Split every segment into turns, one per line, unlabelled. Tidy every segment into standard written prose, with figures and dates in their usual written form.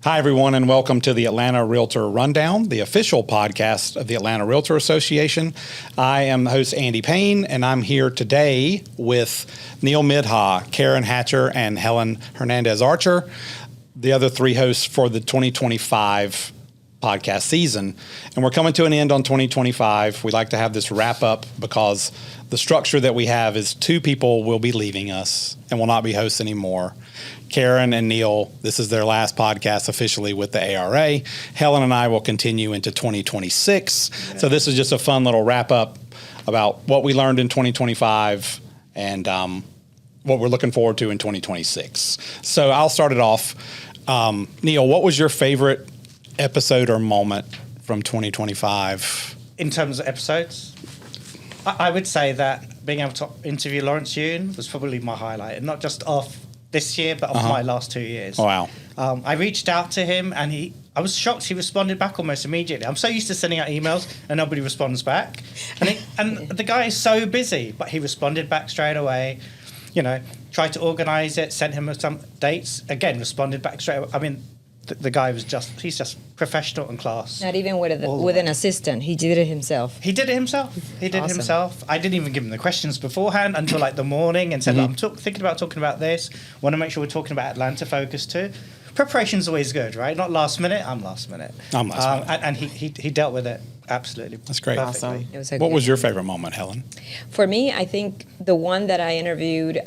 Hi, everyone, and welcome to the Atlanta Realtor Rundown, the official podcast of the Atlanta Realtor Association. I am the host, Andy Payne, and I'm here today with Neel Midha, Karen Hatcher, and Helen Hernandez-Archer, the other three hosts for the 2025 podcast season. And we're coming to an end on 2025. We like to have this wrap up because the structure that we have is two people will be leaving us and will not be hosts anymore. Karen and Neel, this is their last podcast officially with the ARA. Helen and I will continue into 2026. Yeah. So this is just a fun little wrap up about what we learned in 2025 and what we're looking forward to in 2026. So I'll start it off. Neel, what was your favorite episode or moment from 2025?
In terms of episodes, I would say that being able to interview Lawrence Yun was probably my highlight, and not just off this year, but of my last 2 years.
Oh, wow.
I reached out to him, and I was shocked he responded back almost immediately. I'm so used to sending out emails, and nobody responds back. And the guy is so busy, but he responded back straight away. You know, tried to organise it, sent him some dates. Again, responded back straight away. I mean, the guy was he's just professional and class.
Not even with an assistant. He did it himself.
He did it himself. I didn't even give him the questions beforehand until like the morning and said, I'm thinking about talking about this. Want to make sure we're talking about Atlanta focus too. Preparation's always good, right? Not last minute. I'm last minute. And he dealt with it absolutely.
That's great.
Awesome.
What was your favorite moment, Helen?
For me, I think the one that I interviewed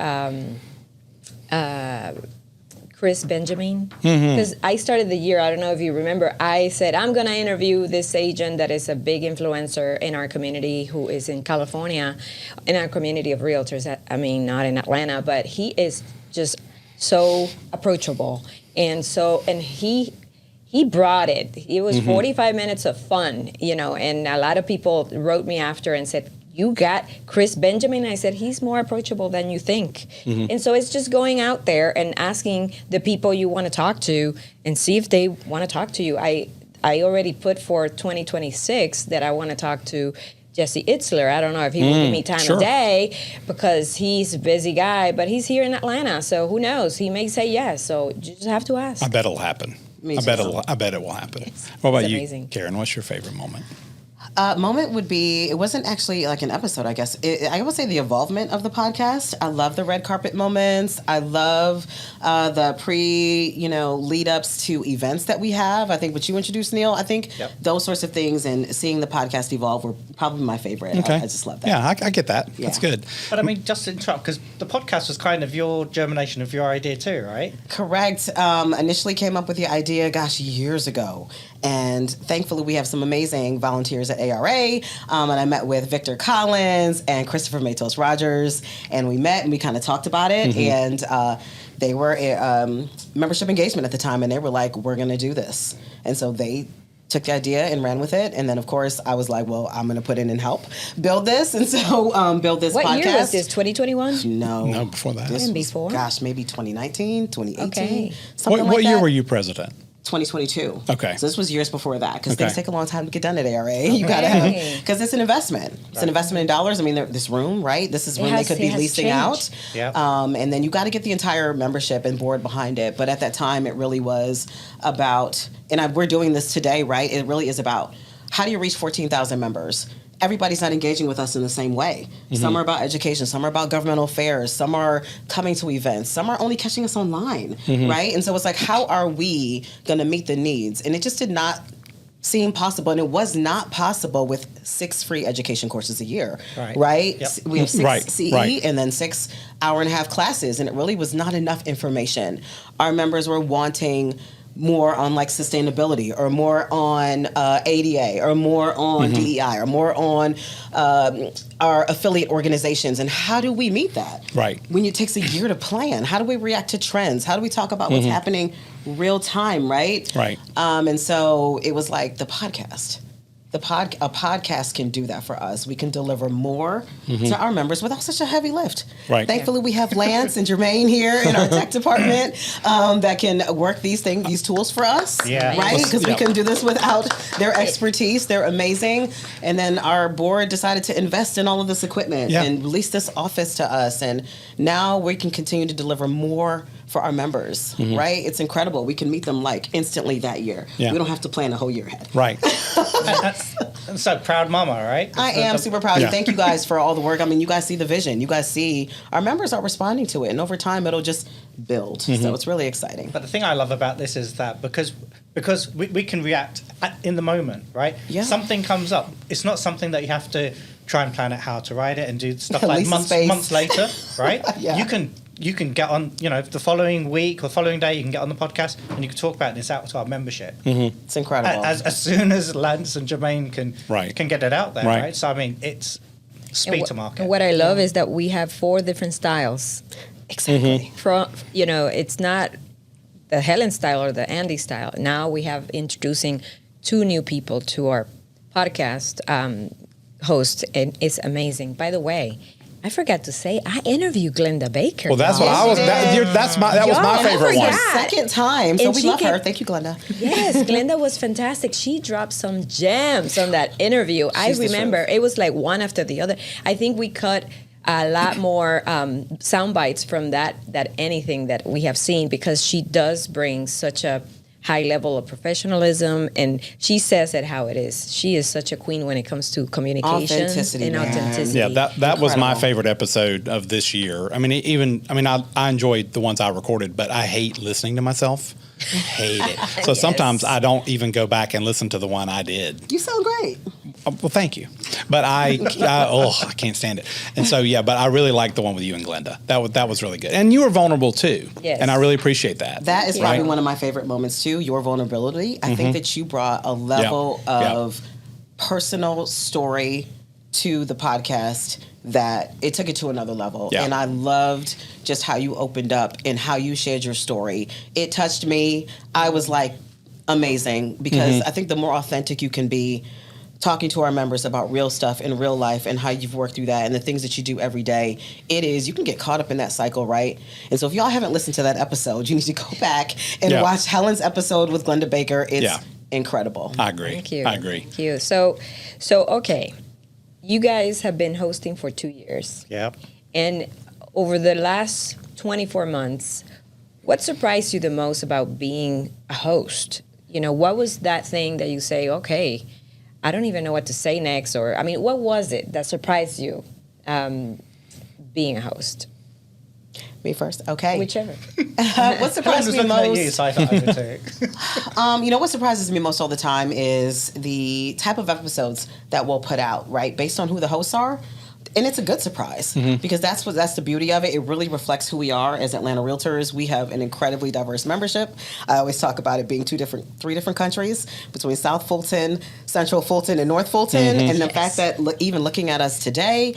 Chris Benjamin, because I started the year, I don't know if you remember, I said, I'm going to interview this agent that is a big influencer in our community who is in California, in our community of realtors. I mean, not in Atlanta, but he is just so approachable. And he brought it. It was 45 minutes of fun, you know, and a lot of people wrote me after and said, you got Chris Benjamin? I said, he's more approachable than you think. And so it's just going out there and asking the people you want to talk to and see if they want to talk to you. I already put for 2026 that I want to talk to Jesse Itzler. I don't know if he will give me time of day because he's a busy guy, but he's here in Atlanta, so who knows? He may say yes, so you just have to ask.
I bet it'll happen. I bet it will happen. What about you, Karen? What's your favorite moment?
Moment would be, it wasn't actually like an episode, I guess. I would say the involvement of the podcast. I love the red carpet moments. I love the lead-ups to events that we have. I think what you introduced, Neel, I think those sorts of things and seeing the podcast evolve were probably my favorite. Okay. I just love that.
Yeah, I get that. Yeah. That's good.
But I mean, just to interrupt, because the podcast was kind of your germination of your idea too, right?
Correct. Initially came up with the idea, years ago. And thankfully, we have some amazing volunteers at ARA. And I met with Victor Collins and Christopher Matos Rogers. And we met and we kind of talked about it. And they were membership engagement at the time. And they were like, we're going to do this. And so they took the idea and ran with it. And then, of course, I was like, well, I'm going to put in and help build this. And so build this podcast.
What year was this, 2021?
No,
before that.
This
before?
Maybe 2019, 2018.
Okay.
What year were you president?
2022.
Okay.
So this was years before that because things take a long time to get done at ARA. You got to have, because it's an investment. It's an investment in dollars. I mean, this room, right? This is room they could be leasing out.
Yeah.
And then you got to get the entire membership and board behind it. But at that time, it really was about, and we're doing this today, right? It really is about how do you reach 14,000 members? Everybody's not engaging with us in the same way. Some are about education, some are about governmental affairs, some are coming to events, some are only catching us online, right? And so it's like, how are we going to meet the needs? And it just did not seem possible, and it was not possible with 6 free education courses a year, right? Yep. We have 6 CE and then 6 hour-and-a-half classes, and it really was not enough information. Our members were wanting more on like sustainability or more on ADA or more on DEI or more on our affiliate organizations. And how do we meet that?
Right.
When it takes a year to plan, how do we react to trends? How do we talk about what's happening real time, right?
Right.
And so it was like the podcast. A podcast can do that for us. We can deliver more to our members without such a heavy lift.
Right.
Thankfully, we have Lance and Jermaine here in our tech department that can work these tools for us.
Yeah.
Right? Because we couldn't do this without their expertise. They're amazing. And then our board decided to invest in all of this equipment and lease this office to us. And now we can continue to deliver more for our members, right? It's incredible. We can meet them like instantly that year.
Yeah.
We don't have to plan a whole year ahead.
Right.
And so proud mama, right?
I am super proud.
Yeah.
Thank you guys for all the work. I mean, you guys see the vision. You guys see our members are responding to it. And over time, it'll just build. So it's really exciting.
But the thing I love about this is that because we can react in the moment, right?
Yeah.
Something comes up. It's not something that you have to try and plan out how to write it and do stuff like
Lisa's face.
months later, right?
Yeah.
You can get on, the following week or following day, you can get on the podcast and you can talk about this out to our membership.
It's incredible.
As soon as Lance and Jermaine can get it out there, right? So, I mean, it's speed to market.
And what I love is that we have 4 different styles.
Exactly.
From, it's not the Helen style or the Andy style. Now we have introducing 2 new people to our podcast host, and it's amazing. By the way, I forgot to say, I interviewed Glenda Baker.
Well, that's what I was. That was my
Y'all,
favorite one.
Second time. So
And
we
she
love her.
can-
Thank you, Glenda.
Yes, Glenda was fantastic. She dropped some gems on that interview.
She's the
I remember
truth.
it was like one after the other. I think we cut a lot more sound bites from that anything that we have seen, because she does bring such a high level of professionalism, and she says it how it is. She is such a queen when it comes to communication
Authenticity,
and
man.
authenticity.
Yeah, that was my
Incredible.
favorite episode of this year. I mean, I enjoyed the ones I recorded, but I hate listening to myself. Hate it. So
Yes.
sometimes I don't even go back and listen to the one I did.
You sound great.
Well, thank you, but I can't stand it. And so but I really liked the one with you and Glenda. That was really good, and you were vulnerable too.
Yes.
And I really appreciate that.
That is probably
Right.
one of my favorite moments too, your vulnerability. I think that you brought a level of personal story to the podcast that it took it to another level.
Yeah.
And I loved just how you opened up and how you shared your story. It touched me. I was like, amazing, because I think the more authentic you can be talking to our members about real stuff in real life and how you've worked through that and the things that you do every day, you can get caught up in that cycle, right? And so if y'all haven't listened to that episode, you need to go back and watch Helen's episode with Glenda Baker. It's incredible.
I agree.
Thank you.
I agree.
Thank you. So okay, you guys have been hosting for 2 years.
Yeah.
And over the last 24 months, what surprised you the most about being a host? What was that thing that you say, okay, I don't even know what to say next? Or, I mean, what was it that surprised you being a host?
Me first. Okay.
Whichever.
What surprised me
You,
most?
so I thought I would take.
What surprises me most all the time is the type of episodes that we'll put out, right? Based on who the hosts are. And it's a good surprise because that's the beauty of it. It really reflects who we are as Atlanta Realtors. We have an incredibly diverse membership. I always talk about it being 3 different countries between South Fulton, Central Fulton, and North Fulton. And the fact that even looking at us today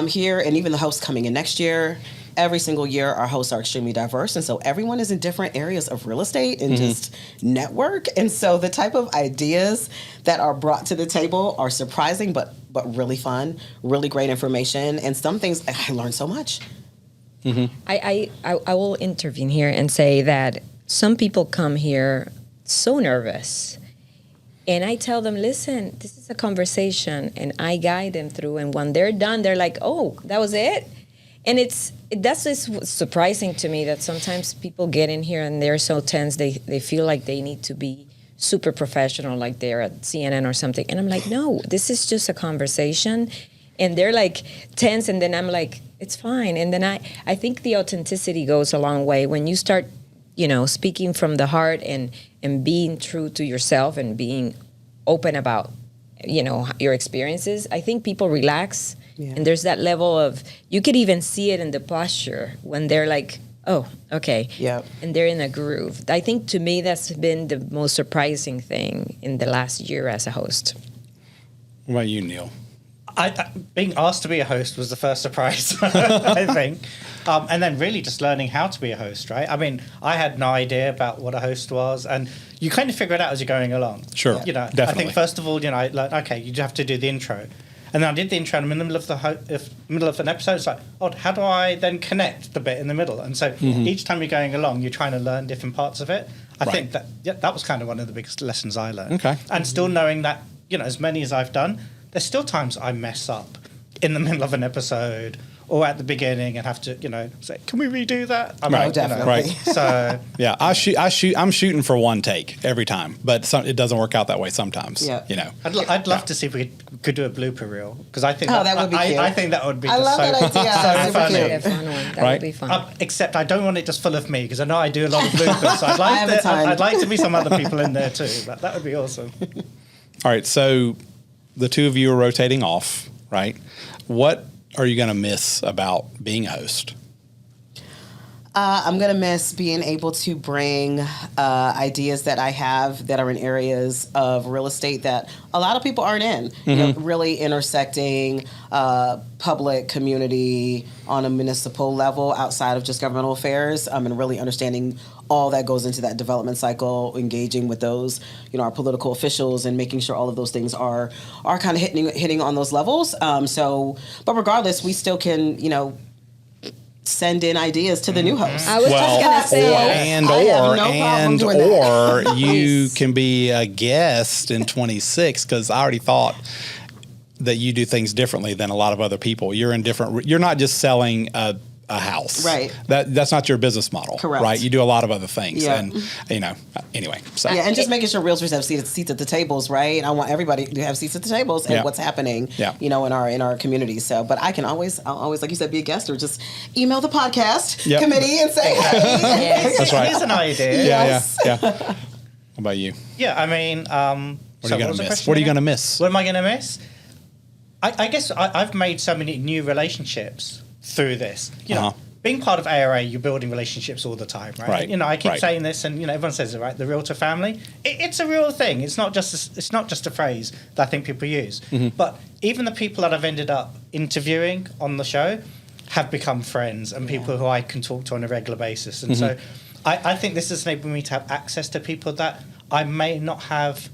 here, and even the hosts coming in next year, every single year our hosts are extremely diverse, and so everyone is in different areas of real estate and just network. And so the type of ideas that are brought to the table are surprising but really fun, really great information, and some things I learned so much.
I will intervene here and say that some people come here so nervous. And I tell them, listen, this is a conversation, and I guide them through. And when they're done, they're like, oh, that was it? And that's just surprising to me that sometimes people get in here and they're so tense, they feel like they need to be super professional, like they're at CNN or something. And I'm like, no, this is just a conversation. And they're like tense, and then I'm like, it's fine. And then I think the authenticity goes a long way. When you start, speaking from the heart and being true to yourself and being open about, your experiences, I think people relax. Yeah. And there's that level of, you could even see it in the posture when they're like, oh, okay.
Yeah.
And they're in a groove. I think to me that's been the most surprising thing in the last year as a host.
What about you, Neil?
Being asked to be a host was the first surprise, I think. And then really just learning how to be a host, right? I mean, I had no idea about what a host was, and you kind of figure it out as you're going along.
Sure, definitely.
I think first of all, I learned, okay, you have to do the intro. And then I did the intro, and in the middle of an episode, it's like, oh, how do I then connect the bit in the middle? And so each time you're going along, you're trying to learn different parts of it. I think that was kind of one of the biggest lessons I learned.
Okay.
And still knowing that, as many as I've done, there's still times I mess up in the middle of an episode, or at the beginning and have to, say, can we redo that? I'm
Right.
like,
Definitely.
Right.
So
Yeah, I'm shooting for one take every time, but it doesn't work out that way sometimes.
Yeah.
I'd love to see if we could do a blooper reel, because I think
that would be cute.
I think that would be
I
just
love that idea.
so
Super
funny.
cute.
A fun one. That
Right.
would be fun.
Except I don't want it just full of me, because I know I do a lot of bloopers. So I'd like to be some other people in there too. That would be awesome.
All right, so the two of you are rotating off, right? What are you going to miss about being a host?
I'm going to miss being able to bring ideas that I have that are in areas of real estate that a lot of people aren't in. Really intersecting public, community on a municipal level outside of just governmental affairs, and really understanding all that goes into that development cycle, engaging with those, our political officials, and making sure all of those things are kind of hitting on those levels. But regardless, we still can, send in ideas to the new host.
I was just gonna say,
or you can be a guest in 26, because I already thought that you do things differently than a lot of other people. You're not just selling a house,
right?
That's not your business model,
correct?
Right? You do a lot of other things,
yeah.
And anyway. So
and just making sure realtors have seats at the tables, right? I want everybody to have seats at the tables and what's happening, in our community. So, but I'll always, like you said, be a guest or just email the podcast committee and say, hey,
that's right.
Here's an idea.
Yeah. How about you?
Yeah, I mean,
What are you going to miss? What are you going to miss?
What am I going to miss? I guess I've made so many new relationships through this. Being part of ARA, you're building relationships all the time, right? I keep saying this, and everyone says it, right? The realtor family, it's a real thing. It's not just a phrase that I think people use. But even the people that I've ended up interviewing on the show have become friends and people who I can talk to on a regular basis. And so I think this has enabled me to have access to people that I may not have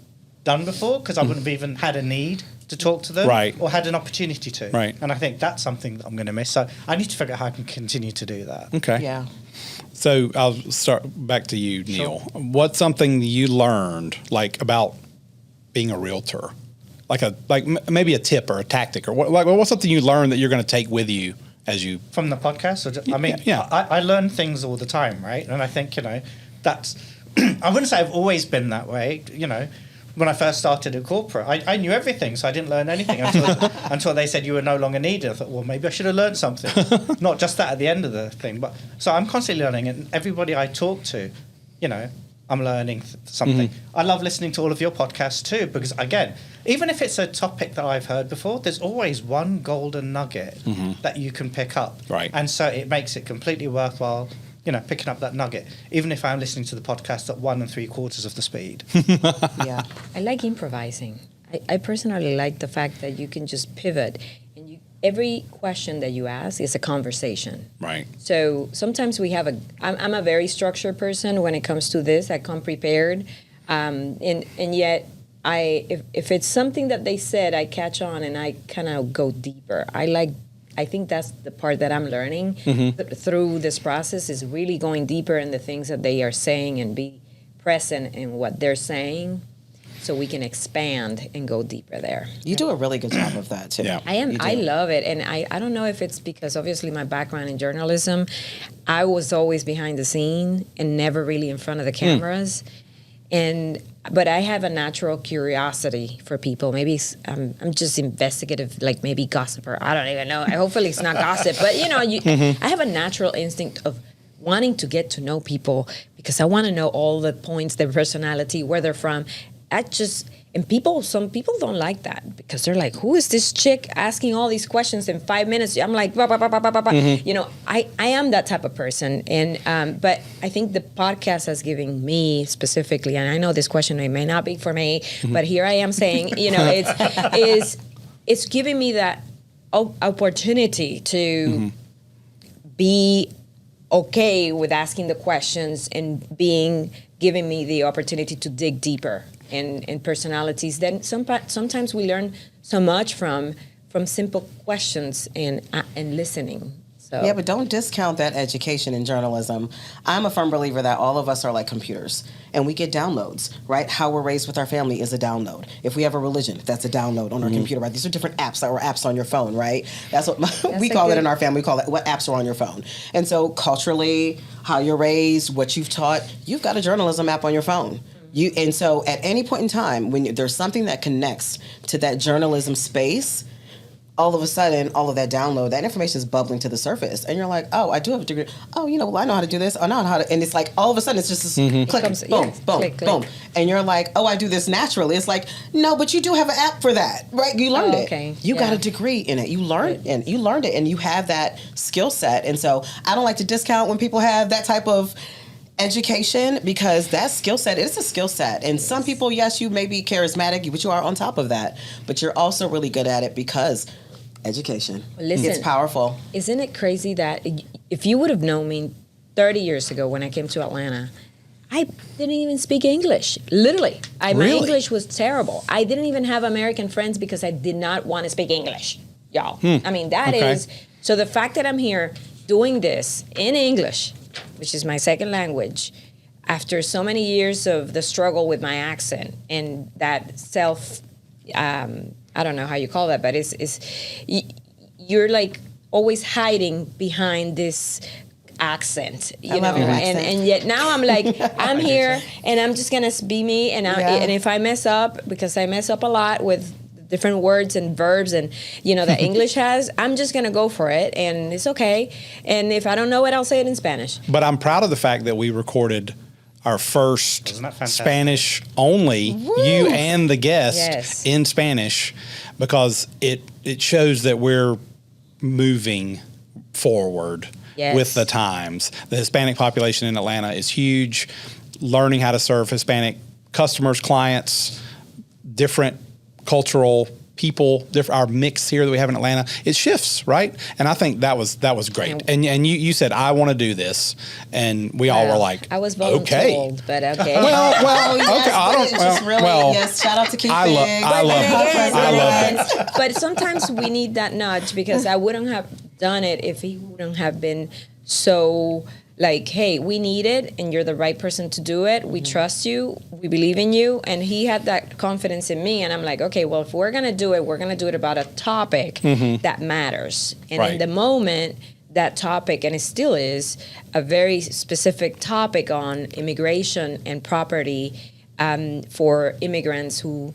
done before, because I wouldn't have even had a need to talk to them, or had an opportunity to.
Right.
And I think that's something that I'm going to miss. So I need to figure out how I can continue to do that.
Okay.
Yeah.
So I'll start back to you, Neel. What's something you learned, about being a realtor? Maybe a tip or a tactic, or what's something you learned that you're going to take with you as you...
From the podcast? I learn things all the time, right? And I think, that's... I wouldn't say I've always been that way, When I first started in corporate, I knew everything, so I didn't learn anything until they said you were no longer needed. I thought, well, maybe I should have learned something. Not just that at the end of the thing. But so I'm constantly learning, and everybody I talk to, I'm learning something. I love listening to all of your podcasts too, because, again, even if it's a topic that I've heard before, there's always one golden nugget that you can pick up.
Right.
And so it makes it completely worthwhile, picking up that nugget, even if I'm listening to the podcast at 1 3/4 of the speed.
Yeah.
I like improvising. I personally like the fact that you can just pivot, and every question that you ask is a conversation.
Right.
So sometimes I'm a very structured person when it comes to this. I come prepared, and yet if it's something that they said, I catch on and I kind of go deeper. I think that's the part that I'm learning through this process, is really going deeper in the things that they are saying and be present in what they're saying, so we can expand and go deeper there.
You do a really good job of that too.
Yeah.
I love it, and I don't know if it's because obviously my background in journalism, I was always behind the scene and never really in front of the cameras. But I have a natural curiosity for people. Maybe I'm just investigative, like maybe gossiper. I don't even know. Hopefully it's not gossip. But, I have a natural instinct of wanting to get to know people, because I want to know all the points, their personality, where they're from. Some people don't like that, because they're like, who is this chick asking all these questions in 5 minutes? I'm like, bah, bah, bah, bah, bah, bah. I am that type of person. And but I think the podcast has given me specifically, and I know this question may not be for me, but here I am saying, it's giving me that opportunity to be okay with asking the questions and giving me the opportunity to dig deeper in personalities. Then sometimes we learn so much from simple questions and listening. So
Yeah, but don't discount that education in journalism. I'm a firm believer that all of us are like computers and we get downloads, right? How we're raised with our family is a download. If we have a religion, that's a download on our computer, right? These are different apps or apps on your phone, right? That's what we call it in our family. We call it what apps are on your phone. And so culturally, how you're raised, what you've taught, you've got a journalism app on your phone. And so at any point in time, when there's something that connects to that journalism space, all of a sudden, all of that download, that information is bubbling to the surface. And you're like, oh, I do have a degree. Oh, well, I know how to do this. I know how to. And it's like, all of a sudden, it's just this click, boom, boom,
click,
boom. And you're like, oh, I do this naturally. It's like, no, but you do have an app for that, right? You learned it. You got a degree in it. You learned it, and you have that skill set. And so I don't like to discount when people have that type of education, because that skill set is a skill set. And some people, yes, you may be charismatic, but you are on top of that. But you're also really good at it because education.
Listen,
it's powerful.
Isn't it crazy that if you would have known me 30 years ago when I came to Atlanta, I didn't even speak English. Literally. My English was terrible. I didn't even have American friends because I did not want to speak English, y'all. I mean, that is... So the fact that I'm here doing this in English, which is my second language, after so many years of the struggle with my accent and that I don't know how you call that, but you're like always hiding behind this accent, you know, and yet now I'm like, I'm here and I'm just gonna be me, and and if I mess up, because I mess up a lot with different words and verbs and that English has, I'm just gonna go for it, and it's okay. And if I don't know it, I'll say it in Spanish.
But I'm proud of the fact that we recorded our first Spanish only, you and the guest, in Spanish, because it shows that we're moving forward with the times. The Hispanic population in Atlanta is huge. Learning how to serve Hispanic customers, clients, different cultural people, our mix here that we have in Atlanta, it shifts, right? And I think that was great. And you said, I want to do this, and we all were like,
I was voluntold, but okay.
Shout out to Keith.
I love it.
But sometimes we need that nudge, because I wouldn't have done it if he wouldn't have been so like, hey, we need it, and you're the right person to do it. We trust you. We believe in you. And he had that confidence in me. And I'm like, okay, well, if we're going to do it about a topic that matters. And in the moment, that topic, and it still is, a very specific topic on immigration and property for immigrants who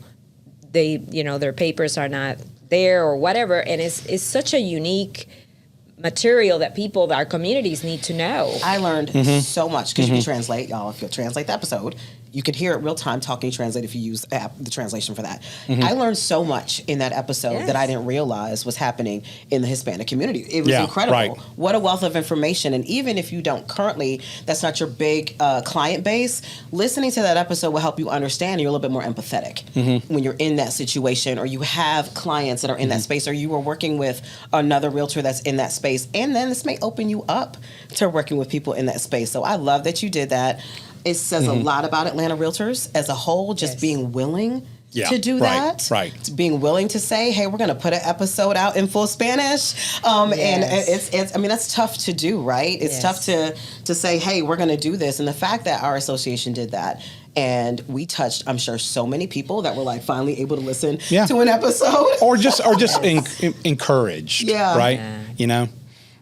their papers are not there or whatever. And it's such a unique material that our communities need to know.
I learned so much, because you can translate, y'all. If you'll translate the episode, you can hear it real time, talking translate, if you use the translation for that. I learned so much in that episode that I didn't realize was happening in the Hispanic community. It was incredible. Right. What a wealth of information. And even if you don't currently, that's not your big client base, listening to that episode will help you understand. You're a little bit more empathetic when you're in that situation, or you have clients that are in that space, or you are working with another realtor that's in that space. And then this may open you up to working with people in that space. So I love that you did that. It says a lot about Atlanta Realtors as a whole, just being willing to do that. Right. Being willing to say, hey, we're going to put an episode out in full Spanish. And it's I mean, that's tough to do, right? It's tough to say, hey, we're going to do this. And the fact that our association did that, and we touched, I'm sure, so many people that were like finally able to listen to an episode. Or just
encouraged, right? Yeah.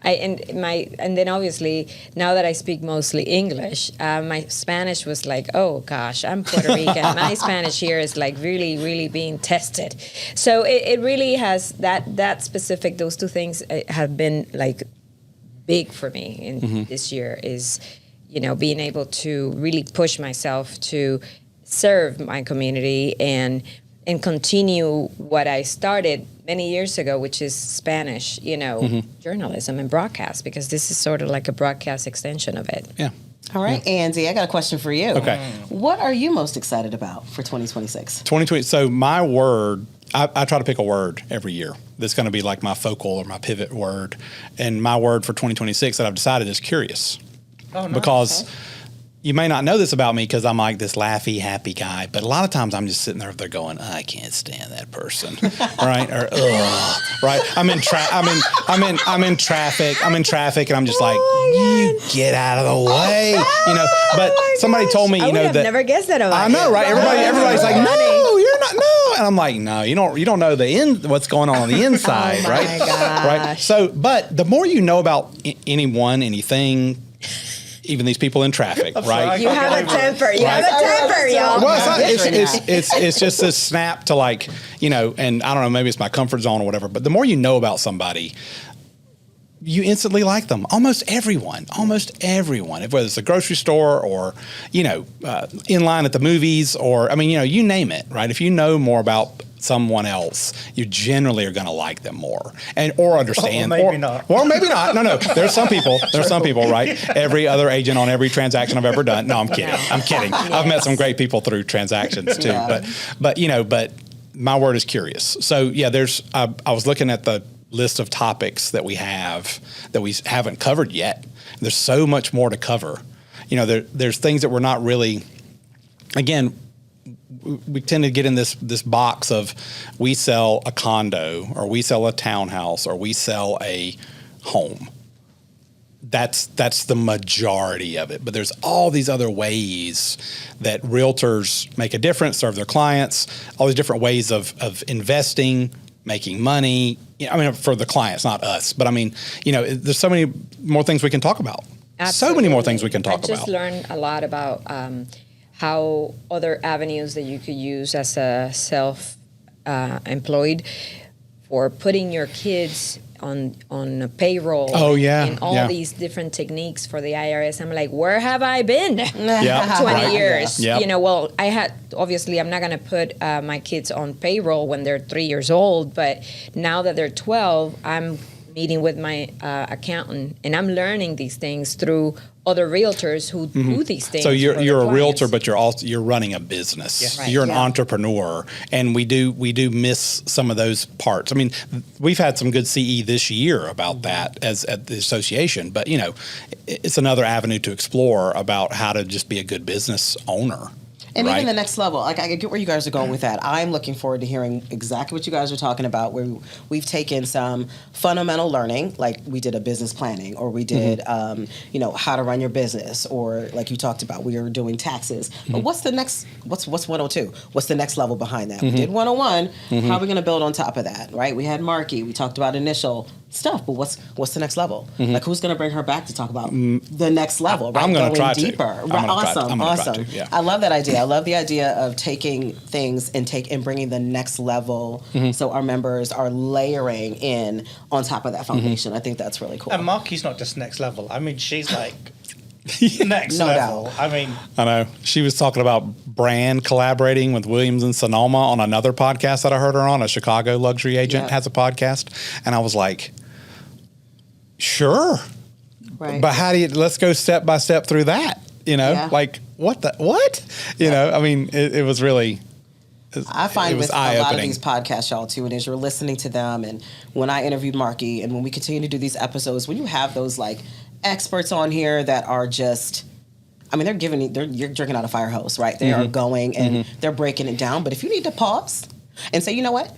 And then obviously, now that I speak mostly English, my Spanish was like, oh gosh, I'm Puerto Rican. My Spanish here is like really, really being tested. So it really has that specific, those two things have been like big for me in this year, is, being able to really push myself to serve my community and continue what I started many years ago, which is Spanish, journalism and broadcast, because this is sort of like a broadcast extension of it.
Yeah.
All right, Andy, I got a question for you.
Okay.
What are you most excited about for 2026?
2020. So my word, I try to pick a word every year that's going to be like my focal or my pivot word. And my word for 2026 that I've decided is curious. Oh, nice. Because, you may not know this about me because I'm like this laughy, happy guy, but a lot of times I'm just sitting there going, I can't stand that person, right? Or ugh, right? I'm in traffic. I'm in traffic, and I'm just like, you get out of the way, But somebody told me,
I would have
that
never guessed that about
I know,
you.
right? Everybody's like, no, you're not, no, and I'm like, no, you don't know what's going on the inside,
Oh,
right?
my gosh.
Right. So, but the more you know about anyone, anything. Even these people in traffic, right?
You have a temper. You have a temper, y'all.
Well, it's just this snap to and I don't know, maybe it's my comfort zone or whatever. But the more you know about somebody, you instantly like them. Almost everyone. If whether it's a grocery store or in line at the movies or you name it, right? If you know more about someone else, you generally are going to like them more or understand.
Or maybe not.
Or maybe not. No. There's some people, right? Every other agent on every transaction I've ever done. No, I'm kidding.
Yes.
I've met some great people through transactions too.
Yeah.
But my word is curious. So yeah, I was looking at the list of topics that we haven't covered yet. There's so much more to cover. There's things that we're not really, again, we tend to get in this box of we sell a condo or we sell a townhouse or we sell a home. That's the majority of it. But there's all these other ways that realtors make a difference, serve their clients, all these different ways of investing, making money. For the clients, not us. But there's so many more things we can talk about.
Absolutely.
So many more things we can talk about.
I just learned a lot about how other avenues that you could use as a self-employed for putting your kids on a payroll.
Oh, yeah.
And all these different techniques for the IRS. I'm like, where have I been? 20
Right.
years.
Yep.
Obviously, I'm not going to put my kids on payroll when they're 3 years old, but now that they're 12, I'm meeting with my accountant, and I'm learning these things through other realtors who do these things.
So you're a
clients.
realtor, but you're running a business.
Yeah. Right.
You're an
Yeah.
entrepreneur, and we do miss some of those parts. We've had some good CE this year about that at the association, but it's another avenue to explore about how to just be a good business owner.
And
right?
even the next level, I get where you guys are going with that. I'm looking forward to hearing exactly what you guys are talking about, where we've taken some fundamental learning, like we did a business planning, or we did, how to run your business, or like you talked about, we are doing taxes. But what's the next, what's 102? What's the next level behind that? We did 101. How are we going to build on top of that, right? We had Marky. We talked about initial stuff, but what's the next level? Like, who's going to bring her back to talk about the next level, right?
I'm going to try
deeper.
to.
Right? Awesome.
Yeah.
I love that idea. I love the idea of taking things and bringing the next level, so our members are layering in on top of that foundation. I think that's really cool.
And Marky's not just next level. She's like next
No
level.
doubt.
I know. She was talking about brand collaborating with Williams and Sonoma on another podcast that I heard her on. A Chicago luxury agent has a podcast. And I was like, sure.
Right.
But let's go step by step through that. Like what? It was really,
I find with a lot of
eye-opening.
these podcasts, y'all, too, and as you're listening to them, and when I interviewed Marky, and when we continue to do these episodes, when you have those like experts on here that are just, you're you're drinking out a fire hose, right? They are going and they're breaking it down. But if you need to pause and say, you know what?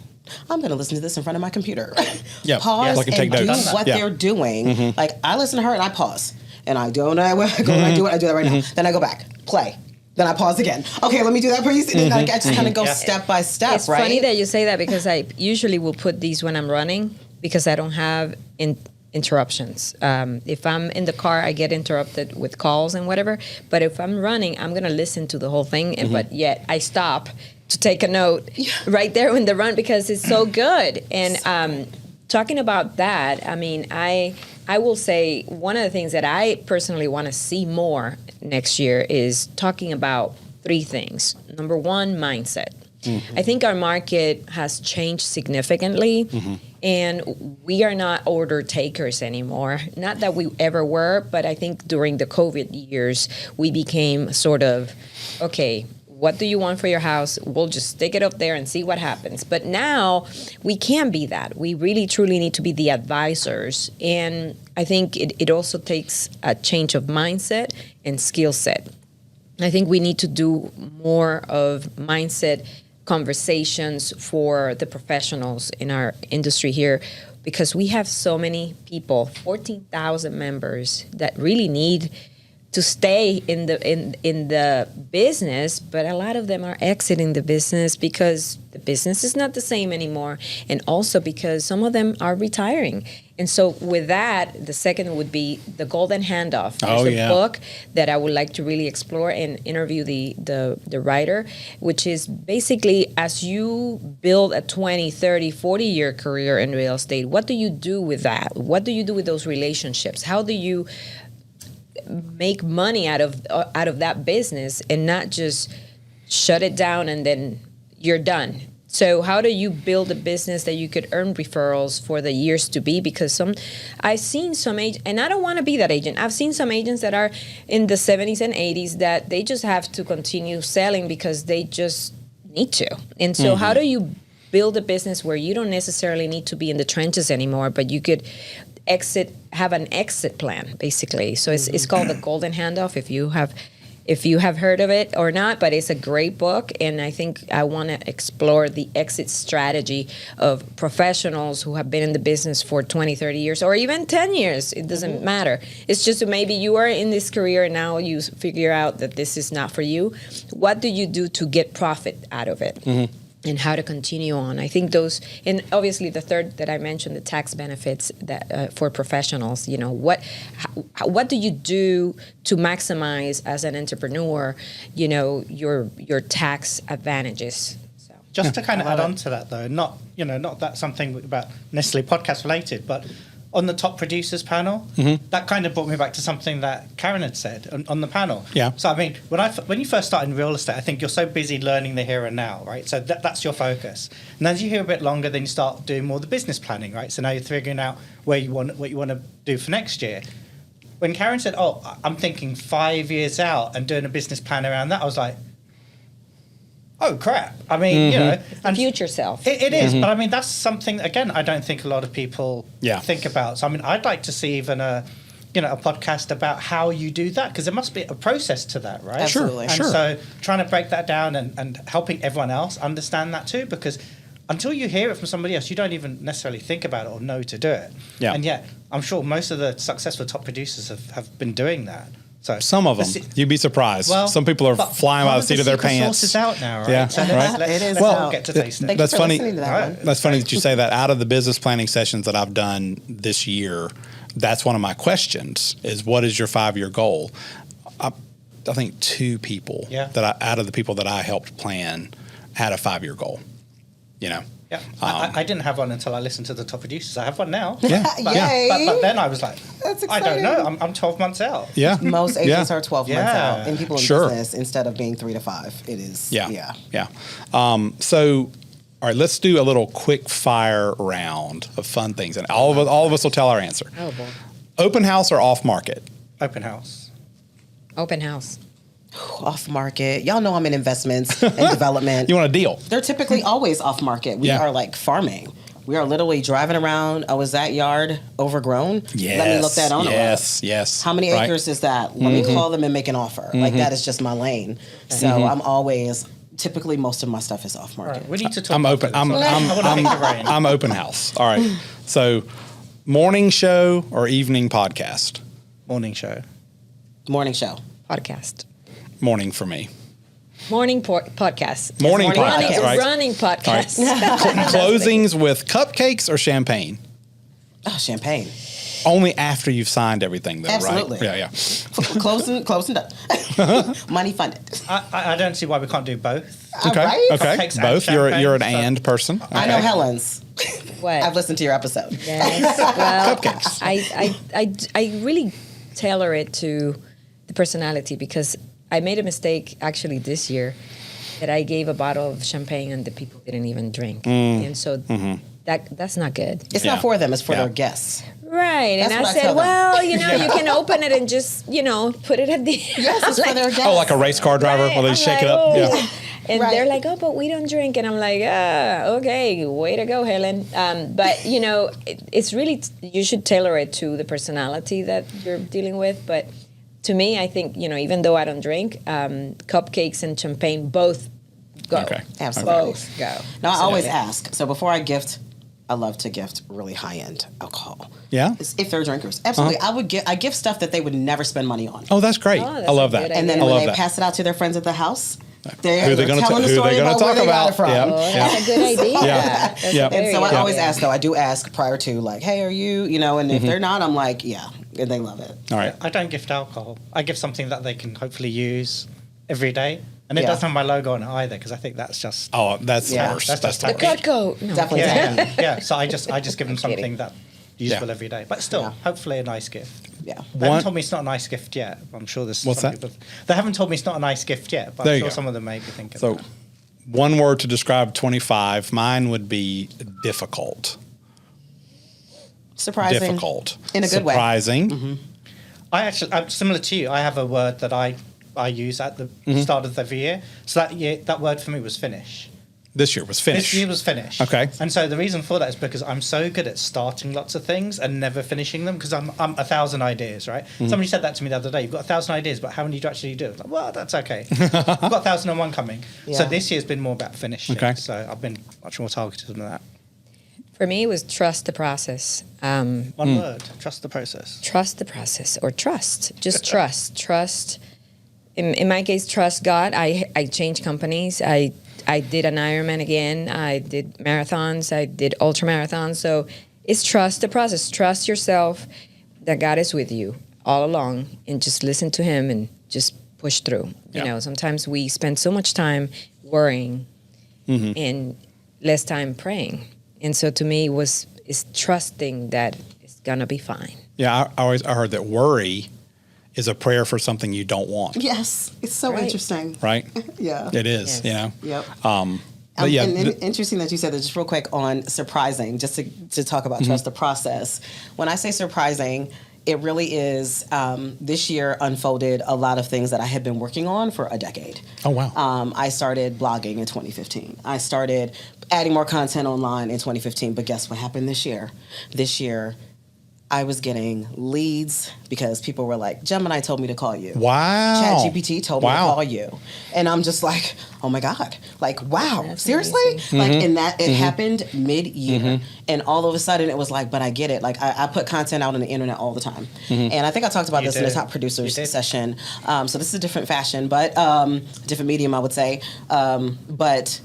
I'm going to listen to this in front of my computer.
Yeah.
Pause
Like and
and
take
do
notes.
what
Yeah.
they're doing. Like, I listen to her and I pause. And I do it, I do that right now. Then I go back, play. Then I pause again. Okay, let me do that, please. And then I just kind of go step by step,
It's
right?
funny that you say that, because I usually will put these when I'm running, because I don't have interruptions. If I'm in the car, I get interrupted with calls and whatever. But if I'm running, I'm going to listen to the whole thing. But yet I stop to take a note right there in the run, because it's so good. And talking about that, I will say one of the things that I personally want to see more next year is talking about three things. Number one, mindset. I think our market has changed significantly, and we are not order takers anymore. Not that we ever were, but I think during the COVID years, we became sort of, okay, what do you want for your house? We'll just stick it up there and see what happens. But now we can't be that. We really, truly need to be the advisors. And I think it also takes a change of mindset and skill set. I think we need to do more of mindset conversations for the professionals in our industry here, because we have so many people, 14,000 members, that really need to stay in the business, but a lot of them are exiting the business because the business is not the same anymore, and also because some of them are retiring. And so with that, the second would be the golden handoff. There's a book that I would like to really explore and interview the writer, which is basically, as you build a 20, 30, 40-year career in real estate, what do you do with that? What do you do with those relationships? How do you make money out of that business and not just shut it down and then you're done? So how do you build a business that you could earn referrals for the years to be? Because I've seen some agents, and I don't want to be that agent. I've seen some agents that are in the 70s and 80s that they just have to continue selling because they just need to. And so how do you build a business where you don't necessarily need to be in the trenches anymore, but you could have an exit plan, basically? So it's called the golden handoff, if you have heard of it or not, but it's a great book, and I think I want to explore the exit strategy of professionals who have been in the business for 20, 30 years, or even 10 years. It doesn't matter. It's just maybe you are in this career and now you figure out that this is not for you. What do you do to get profit out of it? And how to continue on. I think those, and obviously the third that I mentioned, the tax benefits that for professionals. You know, what do you do to maximize as an entrepreneur, you know, your tax advantages? So.
Just to kind of add on to that, though, not that something about necessarily podcast related, but on the top producers panel, that kind of brought me back to something that Karen had said on the panel.
Yeah.
So I mean, when you first start in real estate, I think you're so busy learning the here and now, right? So that's your focus. And as you hear a bit longer, then you start doing more the business planning, right? So now you're figuring out what you want to do for next year. When Karen said, "Oh, I'm thinking 5 years out and doing a business plan around that," I was like, oh crap! I mean, you know,
and future self.
It is, but I mean, that's something again. I don't think a lot of people think about. So I mean, I'd like to see even a podcast about how you do that, because there must be a process to that, right?
Absolutely.
And so trying to break that down and helping everyone else understand that too, because until you hear it from somebody else, you don't even necessarily think about it or know to do it. Yeah. And yet, I'm sure most of the successful top producers have been doing that. So
some of them, you'd be surprised. Well, some people are flying by the seat of their pants.
Sauce is out now, right?
Yeah,
so
right.
It is.
Well,
get to taste it.
That's funny.
That
that's funny that you say that. Out of the business planning sessions that I've done this year, that's one of my questions: is what is your 5-year goal? I think 2 people out of the people that I helped plan had a 5-year goal. You know.
Yeah, I didn't have one until I listened to the top producers. I have one now.
Yeah,
but then I was like,
that's
I don't know. I'm 12 months out.
Yeah,
most agents are 12 months out, and people in business instead of being 3 to 5. It is.
Yeah. So, all right, let's do a little quick fire round of fun things, and all of us will tell our answer.
Oh boy.
Open house or off market?
Open house.
Open house.
Off market. Y'all know I'm in investments and development.
You want a deal?
They're typically always off market. We are like farming. We are literally driving around. Oh, is that yard overgrown?
Yes.
Let me look that on.
Yes.
How many acres is that? Let me call them and make an offer. Like that is just my lane. So I'm always. Typically, most of my stuff is off market.
Right, we need to talk.
I'm open. I'm open house. All right. So, morning show or evening podcast?
Morning show.
Morning show.
Podcast.
Morning for me.
Morning podcast.
Morning podcast, right?
Running podcast.
Right. Closings with cupcakes or champagne?
Oh, champagne.
Only after you've signed everything, though,
Absolutely.
right? Yeah.
Closing done. Money funded.
I don't see why we can't do both.
Okay.
Right?
Okay.
Cupcakes
Both.
and
You're an
champagne,
and person. Okay.
I know Helen's.
What?
I've listened to your episode.
Yes. Well,
Cupcakes.
I really tailor it to the personality, because I made a mistake actually this year that I gave a bottle of champagne and the people didn't even drink. And so that's not good.
It's not for them, it's for their guests.
Right.
That's
and I
what I
said,
tell them.
well, you can open it and just, put it at the
Yes, it's for their guests.
Oh, like a race car driver where they
I'm
shake
like,
it up?
oh.
Yeah.
And they're like, oh, but we don't drink. And I'm like, okay, way to go, Helen. But, it's really, you should tailor it to the personality that you're dealing with. But to me, I think, even though I don't drink, cupcakes and champagne both go.
Okay.
Absolutely.
Both go.
Now, I always ask. So before I gift, I love to gift really high-end alcohol.
Yeah?
If they're drinkers. Absolutely. I gift stuff that they would never spend money on.
Oh, that's great.
Oh, that's
I love
a
that.
good
And then
I
when
love
they
that.
pass it out to their friends at the house,
Who are they
they're
going
telling the
to
story about where
talk
they got
about?
it from.
Yeah.
Oh,
Yeah.
that's a good idea.
Yeah.
That's
Yeah.
a very
And so I
good
always
idea.
ask, though, I do ask prior to, like, hey, are you, and if they're not, I'm like, yeah, and they love it.
All right.
I don't gift alcohol. I give something that they can hopefully use every day. And it
Yeah.
doesn't have my logo on it either, because I think that's just...
Oh, that's
Yeah.
the worst.
That's
That's
just
the
The
worst.
Cutco. No.
Definitely.
Yeah, yeah. So I just give them something
kidding.
that useful
Yeah.
every day. But still,
Yeah.
hopefully a nice gift.
Yeah.
They haven't
One-
told me it's not a nice gift yet. I'm sure there's
What's
some
that?
people... They haven't told me it's not a nice gift yet, but
There
I'm
you
sure
go.
some of them may be thinking
So,
that.
one word to describe 25. Mine would be difficult.
Surprising.
Difficult.
In a good way.
Surprising.
I'm similar to you. I have a word that I use at the start of every year. So that word for me was finish.
This year was finish.
This year was finish.
Okay.
And so the reason for that is because I'm so good at starting lots of things and never finishing them, because I'm 1,000 ideas, right? Somebody said that to me the other day. You've got 1,000 ideas, but how many do you actually do? I was like, well, that's okay. I've got 1,001 coming. So
Yeah.
this year's been more about finishing.
Okay.
So I've been much more targeted than that.
For me, it was trust the process.
One word, trust the process.
Trust the process, or trust. Just trust. Trust. In my case, trust God. I changed companies. I did an Ironman again. I did marathons. I did ultra marathons. So it's trust the process. Trust yourself that God is with you all along, and just listen to Him and just push through.
Yeah.
Sometimes we spend so much time worrying and less time praying. And so to me, it's trusting that it's gonna be fine.
Yeah, I heard that worry is a prayer for something you don't want.
Yes. It's so
Right.
interesting.
Right?
Yeah.
It is.
Yes.
Yep.
But yeah,
and interesting that you said that. Just real quick on surprising, just to talk about trust the process. When I say surprising, it really is. This year unfolded a lot of things that I had been working on for a decade.
Oh, wow.
I started blogging in 2015. I started adding more content online in 2015. But guess what happened this year? This year, I was getting leads because people were like, Gemini told me to call you.
Wow.
ChatGPT told me to call you. And I'm just like, oh my God. Like, wow,
That's
seriously?
amazing.
Like, and that it happened mid-year. And all of a sudden it was like, but I get it. Like, I put content out on the internet all the time. And I think I talked about
You
this in the
did.
top producers
You did.
session. So this is a different fashion, but different medium, I would say. But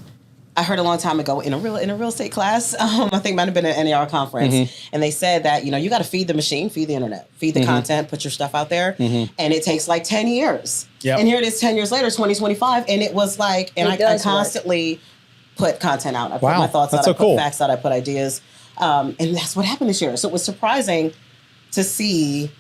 I heard a long time ago in a real estate class, I think it might have been at an NAR conference, and they said that, you got to feed the machine, feed the internet, feed the content, put your stuff out there, and it takes like 10 years.
Yep.
And here it is 10 years later, 2025, and it was like, and
It
I
does work.
constantly put content out. I put
Wow,
my thoughts
that's
out,
so
I put
cool.
facts out, I put ideas, and that's what happened this year. So it was surprising to see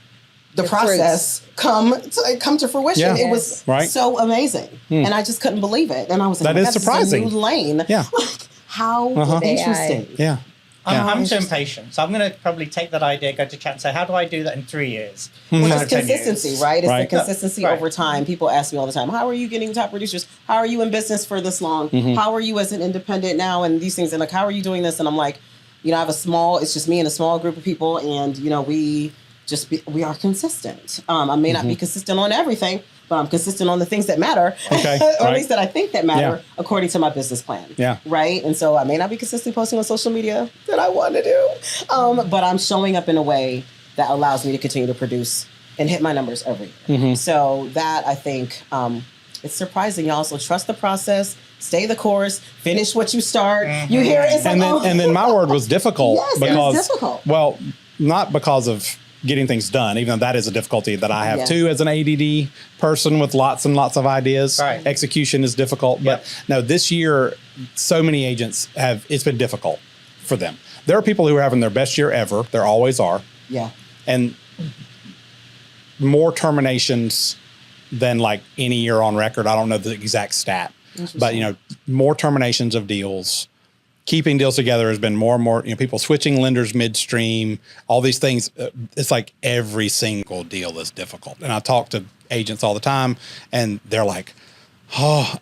the process come to fruition.
Yeah.
It was
Right.
so amazing, and I just couldn't believe it. And I was like,
That
oh my
is
God,
surprising.
This is a new lane.
Yeah.
Like, how interesting.
Yeah.
I'm too impatient. So I'm going to probably take that idea, go to chat and say, how do I do that in 3 years?
Which
Instead
is
of 10 years?
consistency, right? It's
Right.
the consistency
Right.
over time. People ask me all the time, how are you getting top producers? How are you in business for this long? How are you as an independent now? And these things, and like, how are you doing this? And I'm like, I have it's just me and a small group of people, and we are consistent. I may not be consistent on everything, but I'm consistent on the things that matter,
Okay,
or
right.
at least that I think that matter,
Yeah.
according to my business plan.
Yeah.
Right. And so I may not be consistently posting on social media that I want to do, but I'm showing up in a way that allows me to continue to produce and hit my numbers every year. So that, I think, it's surprising. You also trust the process, stay the course, finish what you start. You hear it, it's like,
And then my word was difficult
Yes, it was
because,
difficult.
well, not because of getting things done, even though that is a difficulty that I have
Yeah.
too as an ADD person with lots and lots of ideas.
Right.
Execution is difficult.
Yep.
But no, this year, so many agents it's been difficult for them. There are people who are having their best year ever. There always are.
yeah.
And more terminations than like any year on record. I don't know the exact stat, but more terminations of deals. Keeping deals together has been more and more, people switching lenders midstream, all these things. It's like every single deal is difficult. And I talk to agents all the time and they're like, oh,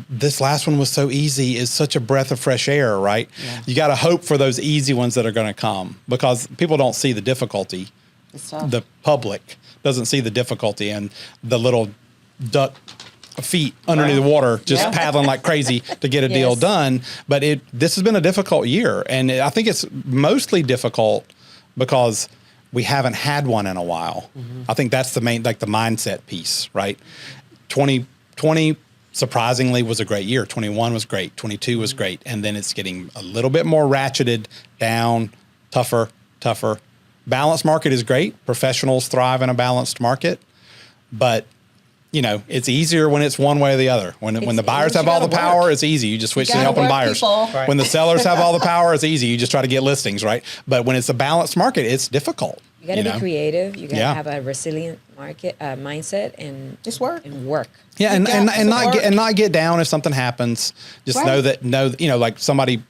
this last one was so easy. It's such a breath of fresh air, right? Yeah. You got to hope for those easy ones that are going to come because people don't see the difficulty the public doesn't see the difficulty and the little duck feet underneath the water just paddling like crazy to get a deal done. But this has been a difficult year, and I think it's mostly difficult because we haven't had one in a while. I think that's the main, like the mindset piece, right? 2020 surprisingly was a great year. 21 was great. 22 was great. And then it's getting a little bit more ratcheted down, tougher. Balanced market is great. Professionals thrive in a balanced market, but you know, it's easier when it's one way or the other. When the buyers have all the power, it's easy. You just switch to helping buyers. Right. When the sellers have all the power, it's easy. You just try to get listings, right? But when it's a balanced market, it's difficult.
You got to be creative. You got to have a resilient market mindset and
just work.
Yeah,
and not get down if something happens. Just know that like somebody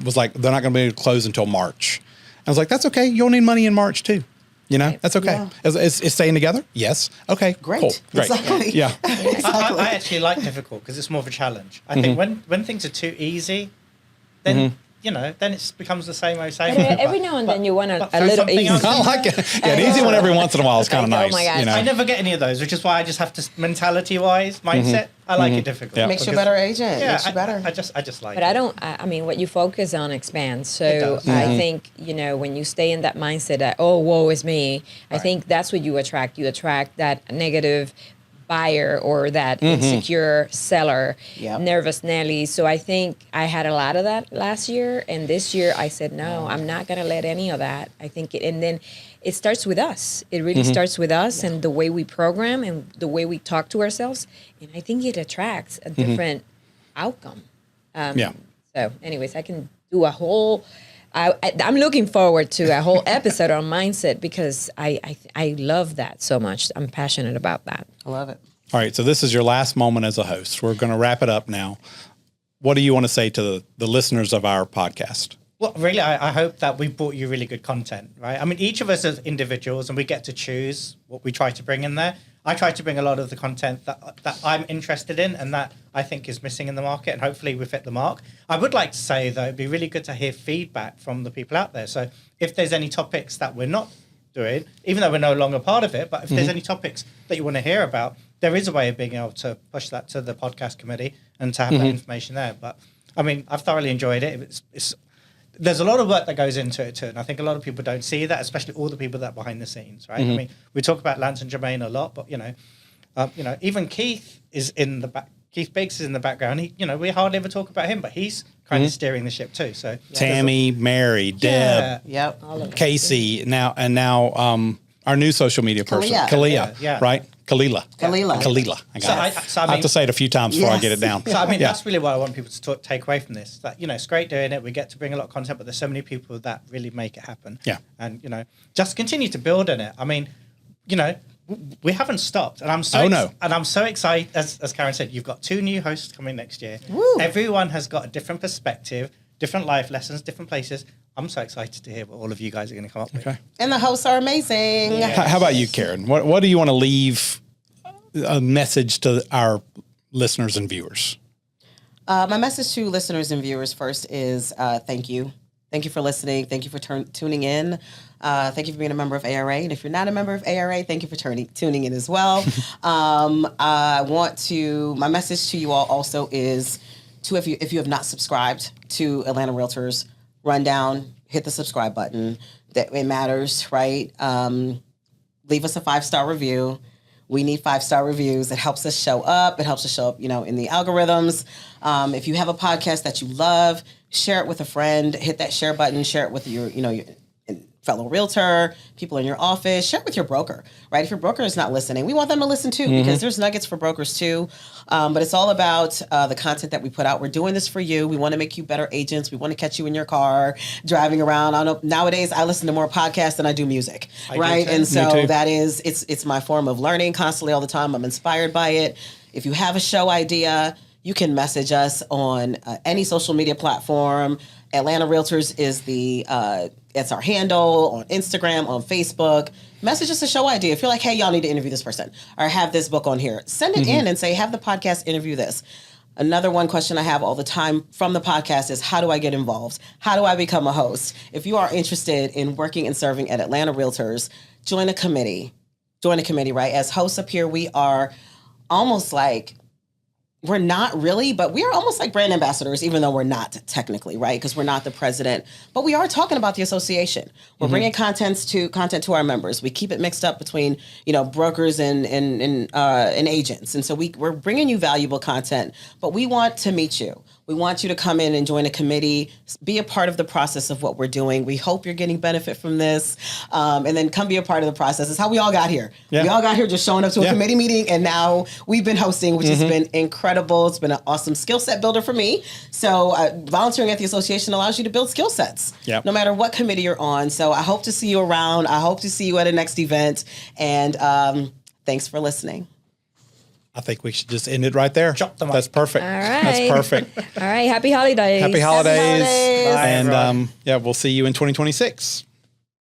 was like, they're not going to be able to close until March. I was like, that's okay. You'll need money in March too. You know, that's okay. Yeah. Is staying together? Yes. Okay.
Great.
Cool. Great.
Exactly.
Yeah.
Exactly. I actually like difficult because it's more of a challenge. I think when things are too easy, then then it becomes the same old same.
Every now and then you want a little easy.
I like it. Yeah, an easy one every once in a while is kind of nice.
Oh my God.
You know?
I never get any of those, which is why I just have to mentality-wise mindset. I like it difficult.
Yeah.
Makes you a better agent.
Yeah,
Makes you better.
I just like
But
it.
I mean, what you focus on expands. So
It does.
I think, when you stay in that mindset that, oh, woe is me, I think that's what you attract. You attract that negative buyer or that insecure seller, nervous Nelly. So I think I had a lot of that last year. And this year I said, no, I'm not going to let any of that. I think and then it starts with us. It really starts with us and the way we program and the way we talk to ourselves. And I think it attracts a different outcome. So anyways, I can do a whole, I'm looking forward to a whole episode on mindset because I love that so much. I'm passionate about that.
I love it.
All right. So this is your last moment as a host. We're going to wrap it up now. What do you want to say to the listeners of our podcast?
Well, really, I hope that we brought you really good content, right? I mean, each of us as individuals, and we get to choose what we try to bring in there. I try to bring a lot of the content that I'm interested in and that I think is missing in the market, and hopefully we've hit the mark. I would like to say, though, it'd be really good to hear feedback from the people out there. So if there's any topics that we're not doing, even though we're no longer part of it, but if there's any topics that you want to hear about, there is a way of being able to push that to the podcast committee and to have that information there. But, I mean, I've thoroughly enjoyed it. There's a lot of work that goes into it too, and I think a lot of people don't see that, especially all the people that are behind the scenes, right? I mean, we talk about Lance and Jermaine a lot, but even Keith is in the back. Keith Biggs is in the background. We hardly ever talk about him, but he's kind of steering the ship too. So
Tammy, Mary, Deb, Casey, now our new social media person, Kalia, right? Kalila. I have to say it a few times before I get it down.
So, I mean, that's really what I want people to take away from this. That, it's great doing it. We get to bring a lot of content, but there's so many people that really make it happen.
Yeah.
And, just continue to build on it. I mean, we haven't stopped. And I'm so excited. As Karen said, you've got 2 new hosts coming next year.
Woo.
Everyone has got a different perspective, different life lessons, different places. I'm so excited to hear what all of you guys are going to come up with.
Okay.
And the hosts are amazing.
Yeah.
How about you, Karen? What do you want to leave a message to our listeners and viewers?
My message to listeners and viewers first is thank you. Thank you for listening. Thank you for tuning in. Thank you for being a member of ARA. And if you're not a member of ARA, thank you for tuning in as well. My message to you all also is if you have not subscribed to Atlanta Realtors Rundown, hit the subscribe button. That it matters, right? Leave us a 5-star review. We need 5-star reviews. It helps us show up. It helps us show up, in the algorithms. If you have a podcast that you love, share it with a friend. Hit that share button. Share it with your fellow realtor, people in your office. Share it with your broker, right? If your broker is not listening, we want them to listen too, because there's nuggets for brokers too. But it's all about the content that we put out. We're doing this for you. We want to make you better agents. We want to catch you in your car, driving around. I don't know, nowadays I listen to more podcasts than I do music, right? And so that is, it's my form of learning constantly all the time. I'm inspired by it. If you have a show idea, you can message us on any social media platform. Atlanta Realtors is it's our handle on Instagram, on Facebook. Message us a show idea. If you're like, hey, y'all need to interview this person or have this book on here, send it in and say, have the podcast interview this. Another one question I have all the time from the podcast is, how do I get involved? How do I become a host? If you are interested in working and serving at Atlanta Realtors, join a committee. Join a committee, right? As hosts up here, we are almost like, we're not really, but we are almost like brand ambassadors, even though we're not technically, right? Because we're not the president. But we are talking about the association. We're bringing content to our members. We keep it mixed up between, brokers and agents. And so we're bringing you valuable content, but we want to meet you. We want you to come in and join a committee, be a part of the process of what we're doing. We hope you're getting benefit from this. And then come be a part of the process. It's how we all got here. Yeah. We all got here just showing up to a committee meeting, and now we've been hosting, which has been incredible. It's been an awesome skill set builder for me. So volunteering at the association allows you to build skill sets, no matter what committee you're on. So I hope to see you around. I hope to see you at a next event. And thanks for listening.
I think we should just end it right there. That's perfect.
All right.
That's perfect.
All right. Happy holidays.
Happy holidays.
Happy holidays.
And we'll see you in 2026.